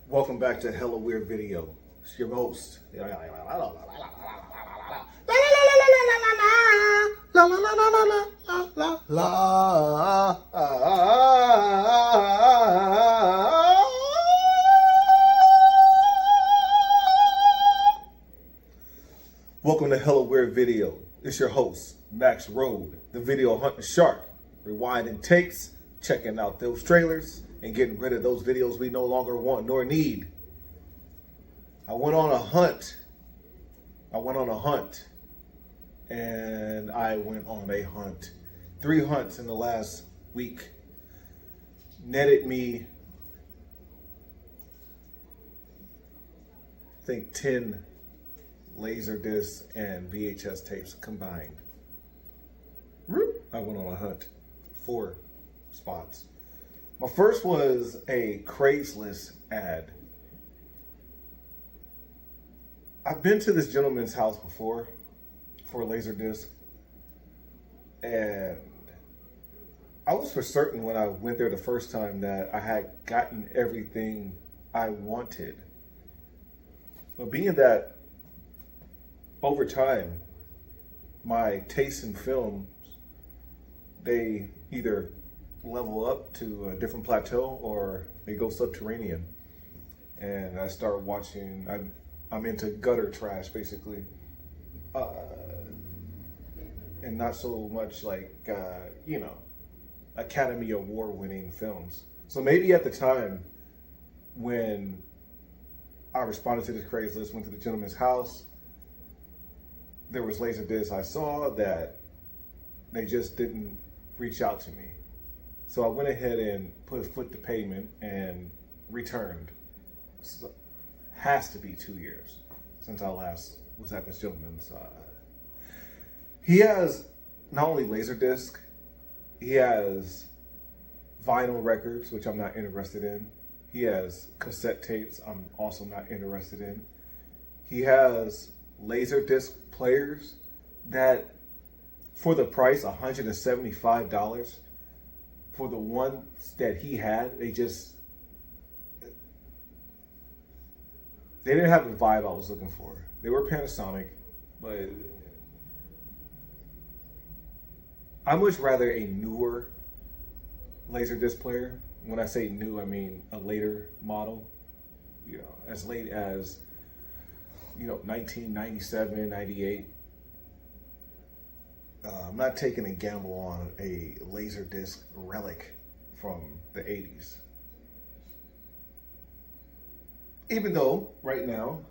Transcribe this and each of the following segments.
Welcome back to Hella Weird Video. It's your host. Welcome to Hella Weird Video. It's your host, Max Road, the video hunting shark, rewinding takes, checking out those trailers, and getting rid of those videos we no longer want nor need. I went on a hunt, and I went on a hunt. 3 hunts in the last week. Netted me, I think 10 laser discs and VHS tapes combined. I went on a hunt, 4 spots. My first was a Craigslist ad. I've been to this gentleman's house before for a laser disc, and I was for certain when I went there the first time that I had gotten everything I wanted. But being that over time, my tastes in films, they either level up to a different plateau or they go subterranean. And I start watching, I'm into gutter trash basically. And not so much like, Academy Award winning films. So maybe at the time when I responded to this Craigslist, went to the gentleman's house, there was laser discs I saw that they just didn't reach out to me. So I went ahead and put a foot to pavement and returned. So, has to be 2 years since I last was at this gentleman's. He has not only Laserdisc, he has vinyl records, which I'm not interested in. He has cassette tapes I'm also not interested in. He has Laserdisc players that, for the price, $175, for the ones that he had, they didn't have the vibe I was looking for. They were Panasonic, but I much rather a newer Laserdisc player. When I say new, I mean a later model, as late as, 1997, 98. I'm not taking a gamble on a Laserdisc relic from the 80s. Even though right now,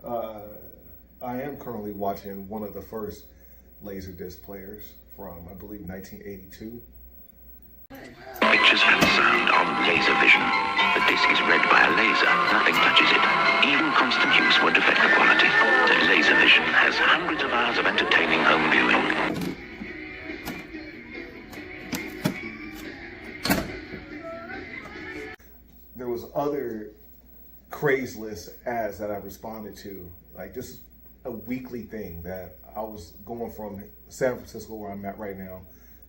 I am currently watching one of the first Laserdisc players from, I believe, 1982. Pictures and sound on laser vision. The disc is read by a laser. Nothing touches it. Even constant use won't affect the quality. So laser vision has hundreds of hours of entertaining home viewing. There was other Craigslist ads that I responded to. Like, this is a weekly thing that I was going from San Francisco, where I'm at right now,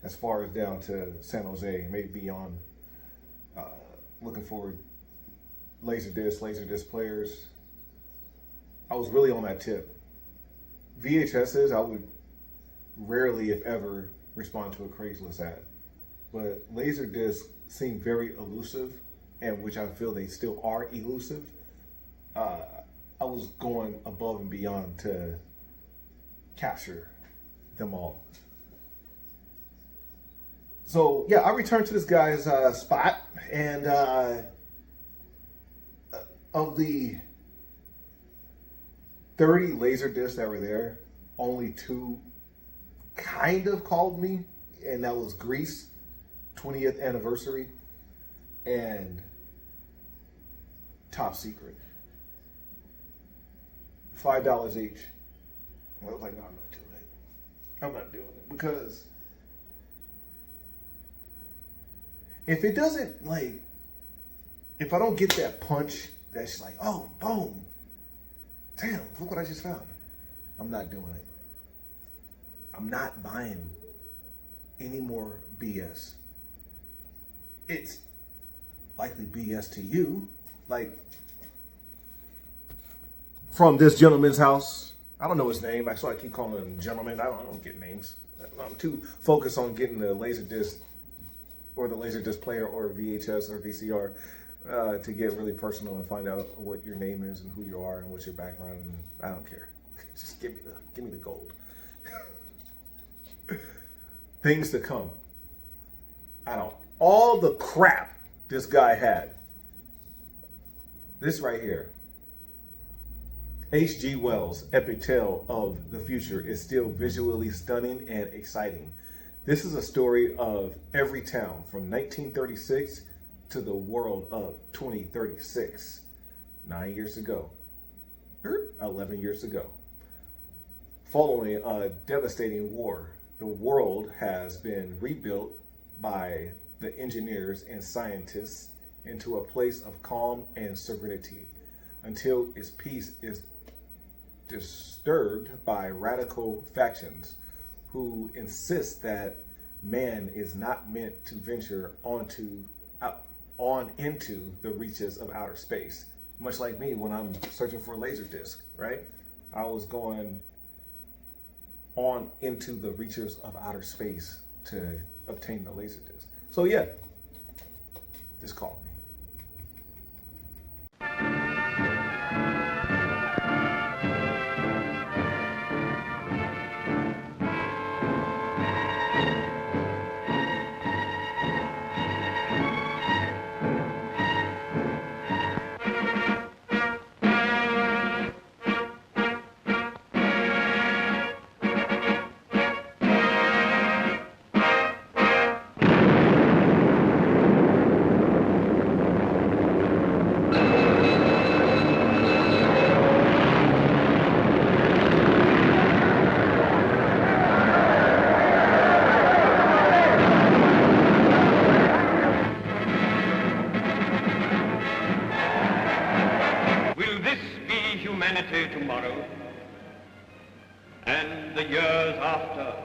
as far as down to San Jose, maybe beyond, looking for Laserdisc players. I was really on that tip. VHSs, I would rarely, if ever, respond to a Craigslist ad. But Laserdisc seemed very elusive, and which I feel they still are elusive. I was going above and beyond to capture them all. So yeah, I returned to this guy's spot, and of the 30 laser discs that were there, only 2 kind of called me, and that was Grease 20th anniversary and Top Secret. $5 each. I was like, no, I'm not doing it. I'm not doing it because if if I don't get that punch, that's like, oh, boom. Damn, look what I just found. I'm not doing it. I'm not buying any more BS. It's likely BS to you. Like, from this gentleman's house. I don't know his name. That's why I keep calling him gentleman. I don't get names. I'm too focused on getting the Laserdisc or the Laserdisc player or VHS or VCR to get really personal and find out what your name is and who you are and what's your background. And I don't care. Just give me the gold. Things to come. I don't. All the crap this guy had. This right here. H.G. Wells' epic tale of the future is still visually stunning and exciting. This is a story of every town from 1936 to the world of 2036. 9 years ago. 11 years ago. Following a devastating war, the world has been rebuilt by the engineers and scientists into a place of calm and serenity until its peace is disturbed by radical factions who insist that man is not meant to venture on into the reaches of outer space. Much like me when I'm searching for a laser disc, right? I was going on into the reaches of outer space to obtain the laser disc. So yeah, just call me. Tomorrow and the years after.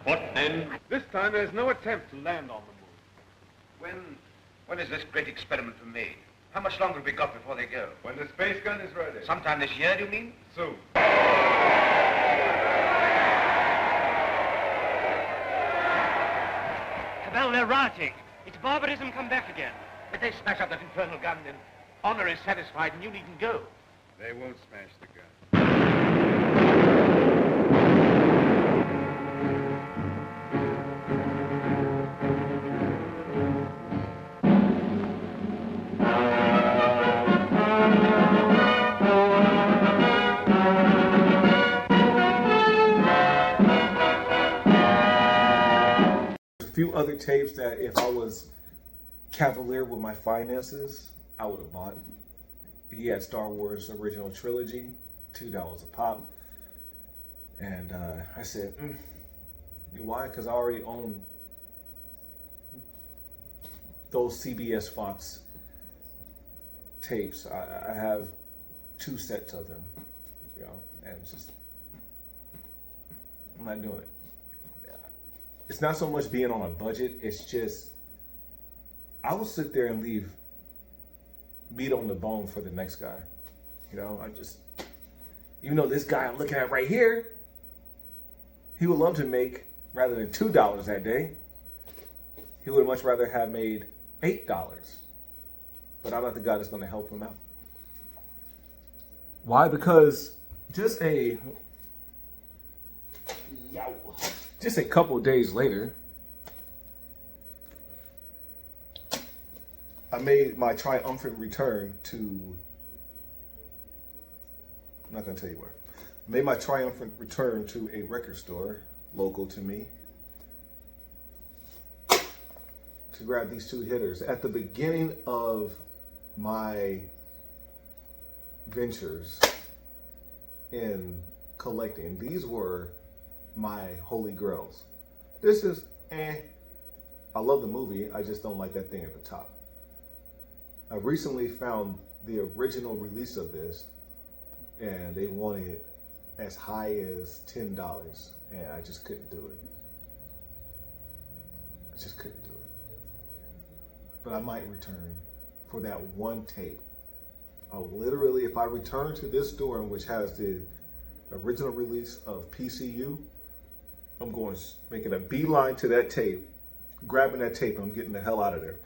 What then? This time there's no attempt to land on the moon. When is this great experiment to be made? How much longer have we got before they go? When the space gun is ready. Sometime this year, do you mean? Soon. Cabell, they're rioting. It's barbarism come back again. If they smash up that infernal gun, then honor is satisfied and you needn't go. They won't smash the gun. A few other tapes that if I was cavalier with my finances, I would have bought. He had Star Wars original trilogy, $2 a pop. And I said, why? Because I already own those CBS Fox tapes. I have 2 sets of them, you know, and it's just, I'm not doing it. It's not so much being on a budget, it's just, I will sit there and leave meat on the bone for the next guy. You know, even though this guy I'm looking at right here, he would love to make, rather than $2 that day, he would much rather have made $8. But I'm not the guy that's going to help him out. Why? Because just a couple of days later, I made my triumphant return to, I'm not going to tell you where. I made my triumphant return to a record store local to me to grab these 2 hitters. At the beginning of my ventures in collecting, these were my holy grails. This is, I love the movie, I just don't like that thing at the top. I recently found the original release of this, and they wanted as high as $10, and I just couldn't do it. I just couldn't do it. But I might return for that one tape. I'll literally, if I return to this store, which has the original release of PCU, I'm going making a beeline to that tape, grabbing that tape, and I'm getting the hell out of there.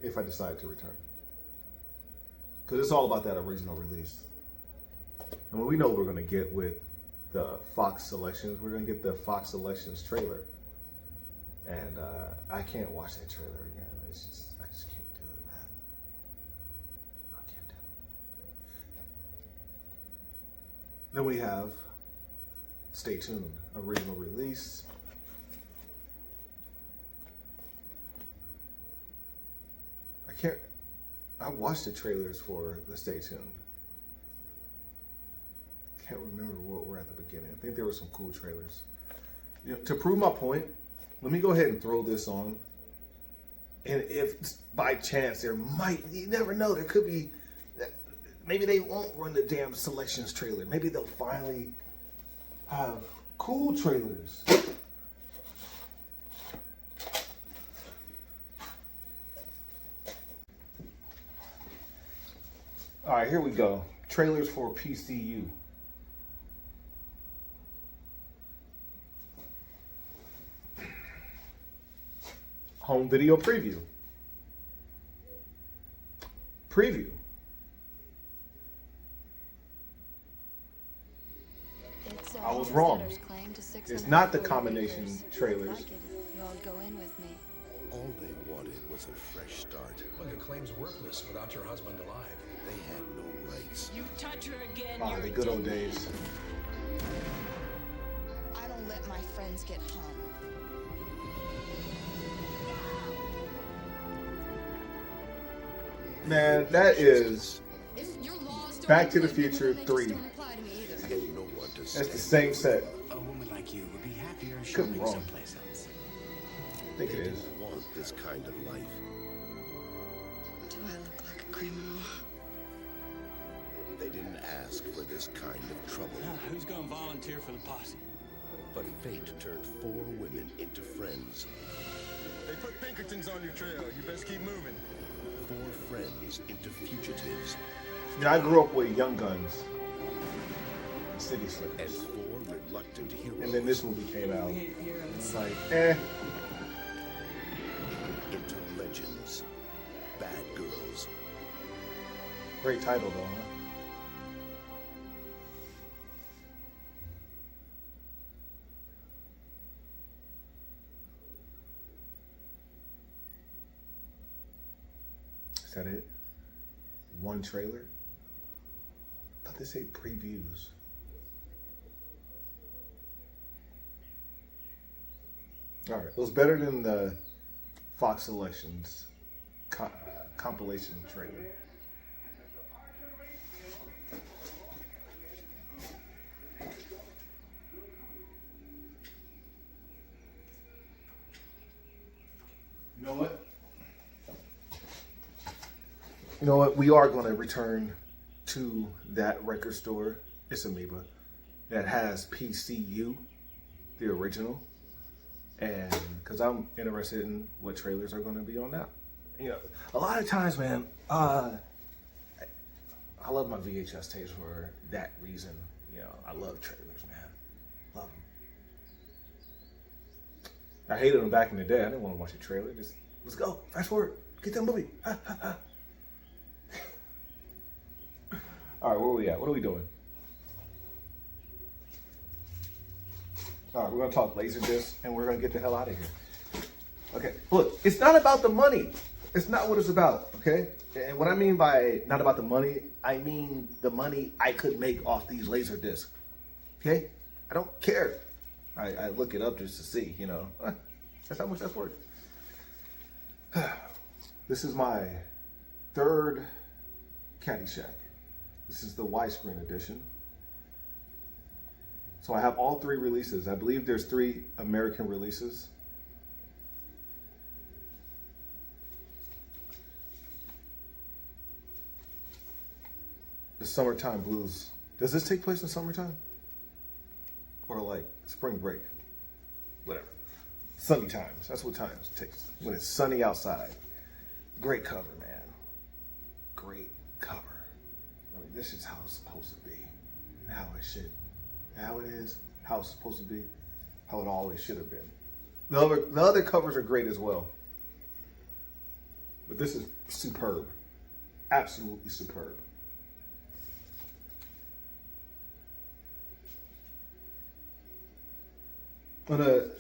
If I decide to return. Because it's all about that original release. And we know what we're going to get with the Fox Selections. We're going to get the Fox Selections trailer. And I can't watch that trailer again. I just can't do it, man. I can't do it. Then we have Stay Tuned, original release. I watched the trailers for the Stay Tuned. Can't remember what were at the beginning. I think there were some cool trailers. You know, to prove my point, let me go ahead and throw this on. And if by chance you never know, there could be, maybe they won't run the damn Selections trailer. Maybe they'll finally have cool trailers. All right, here we go. Trailers for PCU. Home video preview. Preview. I was wrong. It's not the combination trailers. All they wanted was a fresh start. Well, your claim's worthless without your husband alive. They had no rights. You touch her again, Ah, the good old days. I don't let my friends get hung. Man, that is Back to the Future 3. No one to That's the same set. A woman like you would be happier Could be shopping wrong. someplace else. I think it is. want this kind of life. Do I look like a criminal? They didn't ask for this kind of trouble. Who's gonna volunteer for the posse? But fate turned 4 women into friends. They put Pinkertons on your trail. You best keep moving. 4 friends into fugitives. You know, I grew up with Young Guns, and City And Slickers, 4 reluctant heroes. and then this movie came out. It's like, eh. Into legends. Bad girls. Great title though, huh? Is that it? One trailer? I thought they say previews. All right, it was better than the Fox Selections compilation trailer. You know what? You know what? We are going to return to that record store. It's Amoeba that has PCU, the original, and because I'm interested in what trailers are going to be on that. You know, a lot of times, man, I love my VHS tapes for that reason. You know, I love trailers, man. Love them. I hated them back in the day. I didn't want to watch a trailer. Just let's go, fast forward, get that movie. All right, where are we at? What are we doing? All right, we're gonna talk Laserdisc, and we're gonna get the hell out of here. Okay, look, it's not about the money. It's not what it's about, okay? And what I mean by not about the money, I mean the money I could make off these Laserdiscs, okay? I don't care. I look it up just to see, you know. That's how much that's worth. This is my third Caddyshack. This is the widescreen edition. So I have all 3 releases. I believe there's 3 American releases. the summertime blues. Does this take place in summertime? Or like spring break? Whatever. Sunny times. That's what times it takes. When it's sunny outside. Great cover, man. Great cover. I mean, this is how it's supposed to be. How it should. How it is. How it's supposed to be. How it always should have been. The other covers are great as well. But this is superb. Absolutely superb. But the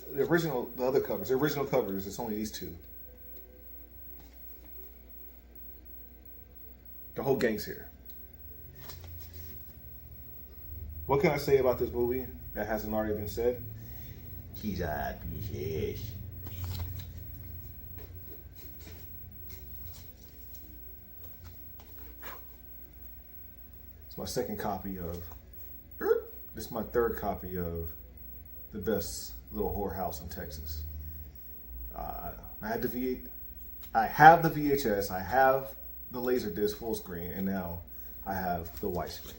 other covers, the original covers, it's only these two. The whole gang's here. What can I say about this movie that hasn't already been said? He's a piece of shit. It's my second copy of. This is my third copy of the best little whorehouse in Texas. I have the VHS, I have the Laserdisc full screen, and now I have the widescreen.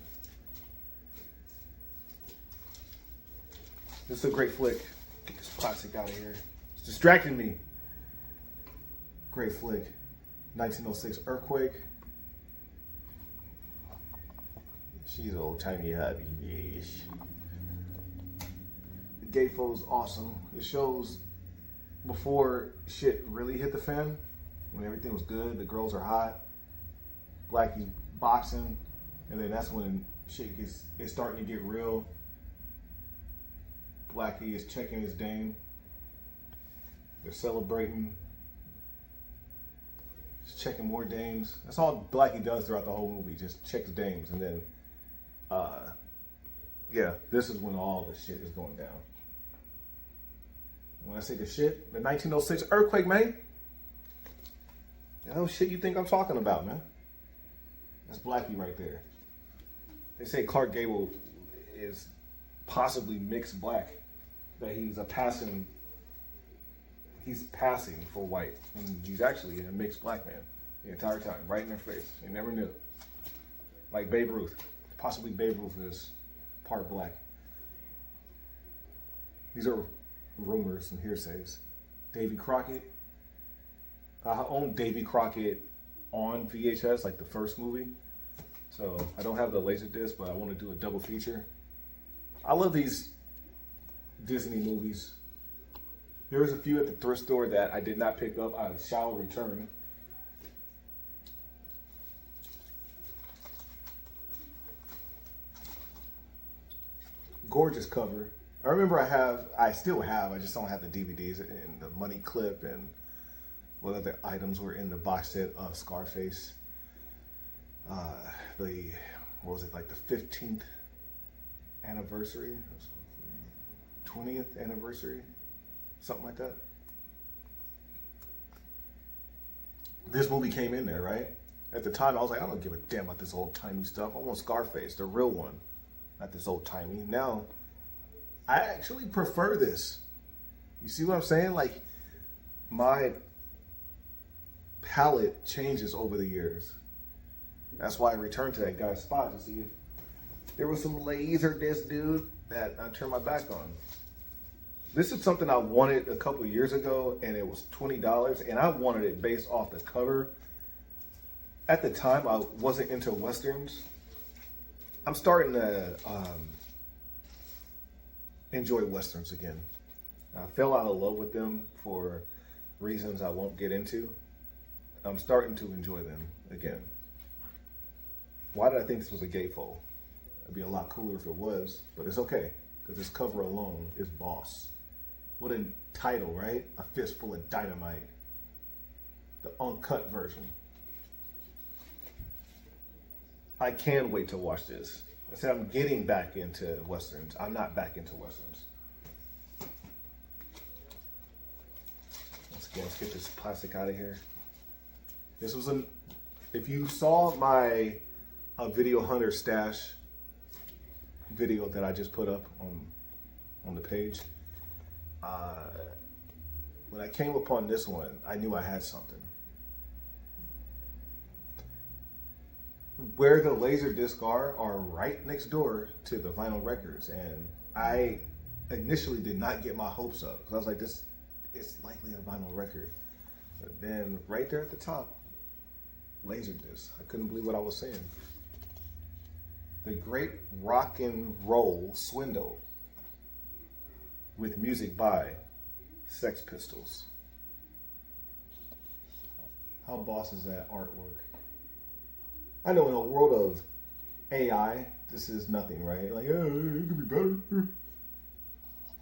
This is a great flick. Get this plastic out of here. It's distracting me. Great flick. 1906 Earthquake. She's an old-timey hubby, yes. The gatefold's awesome. It shows before shit really hit the fan, when everything was good, the girls are hot, Blackie's boxing, and then that's when shit it's starting to get real. Blackie is checking his dame. They're celebrating. He's checking more dames. That's all Blackie does throughout the whole movie, just checks dames, and then yeah, this is when all the shit is going down. When I say the shit, the 1906 earthquake, man. You know shit you think I'm talking about, man. That's Blackie right there. They say Clark Gable is possibly mixed black. That he's passing for white. And he's actually a mixed black man the entire time, right in their face. You never knew. Like Babe Ruth. Possibly Babe Ruth is part black. These are rumors and hearsays. Davy Crockett. I own Davy Crockett on VHS, like the first movie. So I don't have the Laserdisc, but I want to do a double feature. I love these Disney movies. There was a few at the thrift store that I did not pick up. I shall return. Gorgeous cover. I remember I still have, I just don't have the DVDs and the money clip and what other items were in the box set of Scarface. What was it, like the 15th anniversary? 20th anniversary? Something like that. This movie came in there, right? At the time, I was like, I don't give a damn about this old-timey stuff. I want Scarface, the real one. Not this old-timey. Now, I actually prefer this. You see what I'm saying? Like, my palette changes over the years. That's why I returned to that guy's spot to see if there was some laser disc dude that I turned my back on. This is something I wanted a couple of years ago, and it was $20, and I wanted it based off the cover. At the time, I wasn't into Westerns. I'm starting to enjoy Westerns again. I fell out of love with them for reasons I won't get into. I'm starting to enjoy them again. Why did I think this was a gatefold? It'd be a lot cooler if it was, but it's okay, because this cover alone is boss. What a title, right? A Fistful of Dynamite. The uncut version. I can't wait to watch this. I said I'm getting back into Westerns. I'm not back into Westerns. Let's get this plastic out of here. This was if you saw my Video Hunter stash video that I just put up on the page, when I came upon this one, I knew I had something. where the laser discs are right next door to the vinyl records, and I initially did not get my hopes up because I was like, this is likely a vinyl record. But then right there at the top, laser disc. I couldn't believe what I was seeing. The Great Rock and Roll Swindle with music by Sex Pistols. How boss is that artwork? I know in a world of AI, this is nothing, right? Like, it could be better.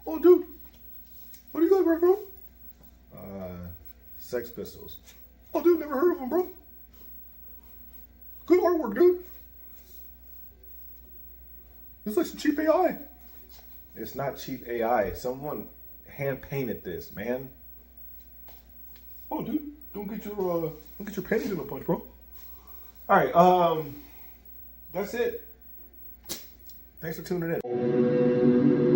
Oh, dude, what do you got right, bro? Sex Pistols. Oh, dude, never heard of them, bro. Good artwork, dude. It's like some cheap AI. It's not cheap AI. Someone hand painted this, man. Oh, dude, don't get your painting in a punch, bro. All right, that's it. Thanks for tuning in.